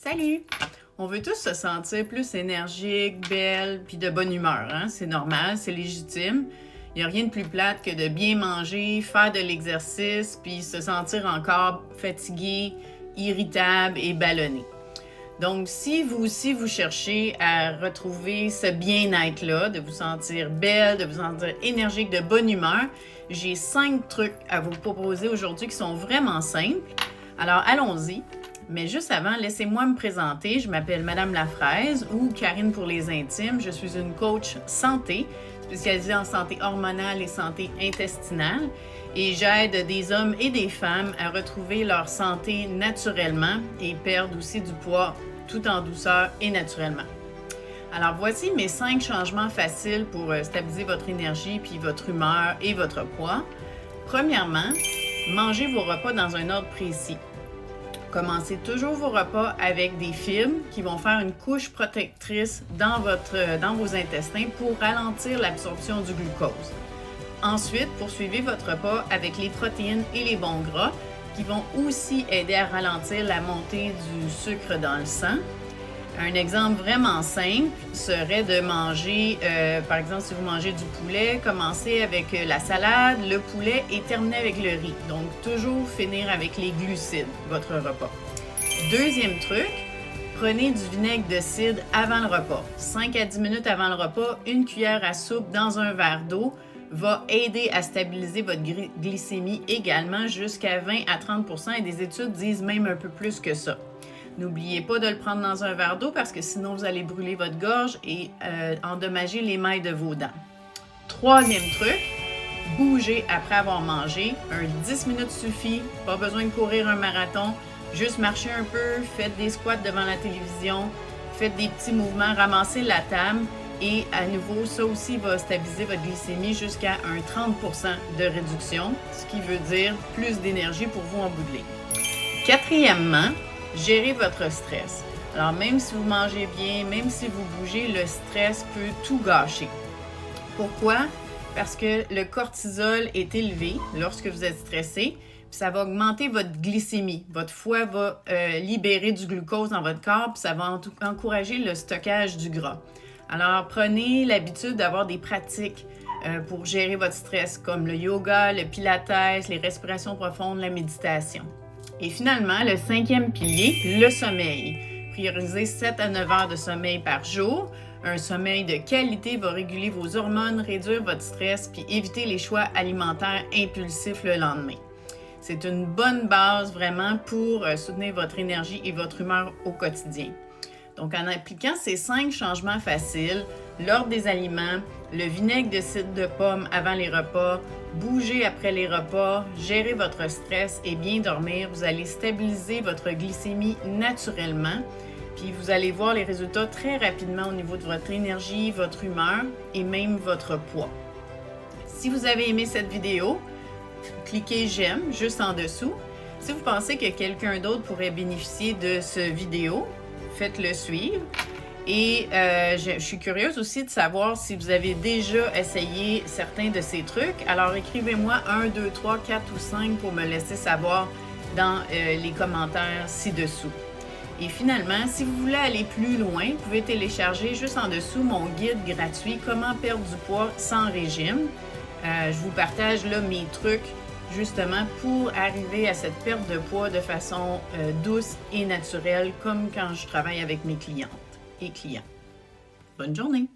Salut! On veut tous se sentir plus énergique, belle, puis de bonne humeur, hein? C'est normal, c'est légitime. Il n'y a rien de plus plate que de bien manger, faire de l'exercice, puis se sentir encore fatigué, irritable et ballonné. Donc, si vous aussi vous cherchez à retrouver ce bien-être-là, de vous sentir belle, de vous sentir énergique, de bonne humeur, j'ai 5 trucs à vous proposer aujourd'hui qui sont vraiment simples. Alors, allons-y. Mais juste avant, laissez-moi me présenter. Je m'appelle Madame Lafraise ou Karine pour les intimes. Je suis une coach santé, spécialisée en santé hormonale et santé intestinale. Et j'aide des hommes et des femmes à retrouver leur santé naturellement et perdre aussi du poids tout en douceur et naturellement. Alors voici mes 5 changements faciles pour stabiliser votre énergie, puis votre humeur et votre poids. Premièrement, mangez vos repas dans un ordre précis. Commencez toujours vos repas avec des fibres qui vont faire une couche protectrice dans vos intestins pour ralentir l'absorption du glucose. Ensuite, poursuivez votre repas avec les protéines et les bons gras qui vont aussi aider à ralentir la montée du sucre dans le sang. Un exemple vraiment simple serait de manger, par exemple, si vous mangez du poulet, commencez avec la salade, le poulet et terminez avec le riz. Donc, toujours finir avec les glucides, votre repas. Deuxième truc, prenez du vinaigre de cidre avant le repas. 5 à 10 minutes avant le repas, une cuillère à soupe dans un verre d'eau va aider à stabiliser votre glycémie également jusqu'à 20 à 30 % et des études disent même un peu plus que ça. N'oubliez pas de le prendre dans un verre d'eau parce que sinon vous allez brûler votre gorge et endommager l'émail de vos dents. Troisième truc, bougez après avoir mangé. 10 minutes suffit, pas besoin de courir un marathon, juste marchez un peu, faites des squats devant la télévision, faites des petits mouvements, ramassez la table et à nouveau, ça aussi va stabiliser votre glycémie jusqu'à un 30 % de réduction, ce qui veut dire plus d'énergie pour vous en bout de ligne. Quatrièmement, gérez votre stress. Alors, même si vous mangez bien, même si vous bougez, le stress peut tout gâcher. Pourquoi? Parce que le cortisol est élevé lorsque vous êtes stressé, puis ça va augmenter votre glycémie. Votre foie va libérer du glucose dans votre corps, puis ça va encourager le stockage du gras. Alors, prenez l'habitude d'avoir des pratiques pour gérer votre stress, comme le yoga, le pilates, les respirations profondes, la méditation. Et finalement, le 5e pilier, le sommeil. Priorisez 7 à 9 heures de sommeil par jour. Un sommeil de qualité va réguler vos hormones, réduire votre stress puis éviter les choix alimentaires impulsifs le lendemain. C'est une bonne base vraiment pour soutenir votre énergie et votre humeur au quotidien. Donc, en appliquant ces 5 changements faciles, l'ordre des aliments, le vinaigre de cidre de pomme avant les repas, bouger après les repas, gérer votre stress et bien dormir, vous allez stabiliser votre glycémie naturellement. Puis vous allez voir les résultats très rapidement au niveau de votre énergie, votre humeur et même votre poids. Si vous avez aimé cette vidéo, cliquez j'aime juste en dessous. Si vous pensez que quelqu'un d'autre pourrait bénéficier de cette vidéo, faites-le suivre. Et je suis curieuse aussi de savoir si vous avez déjà essayé certains de ces trucs. Alors écrivez-moi 1, 2, 3, 4 ou 5 pour me laisser savoir dans les commentaires ci-dessous. Et finalement, si vous voulez aller plus loin, vous pouvez télécharger juste en dessous mon guide gratuit « Comment perdre du poids sans régime ». Je vous partage là mes trucs justement pour arriver à cette perte de poids de façon douce et naturelle, comme quand je travaille avec mes clientes et clients. Bonne journée!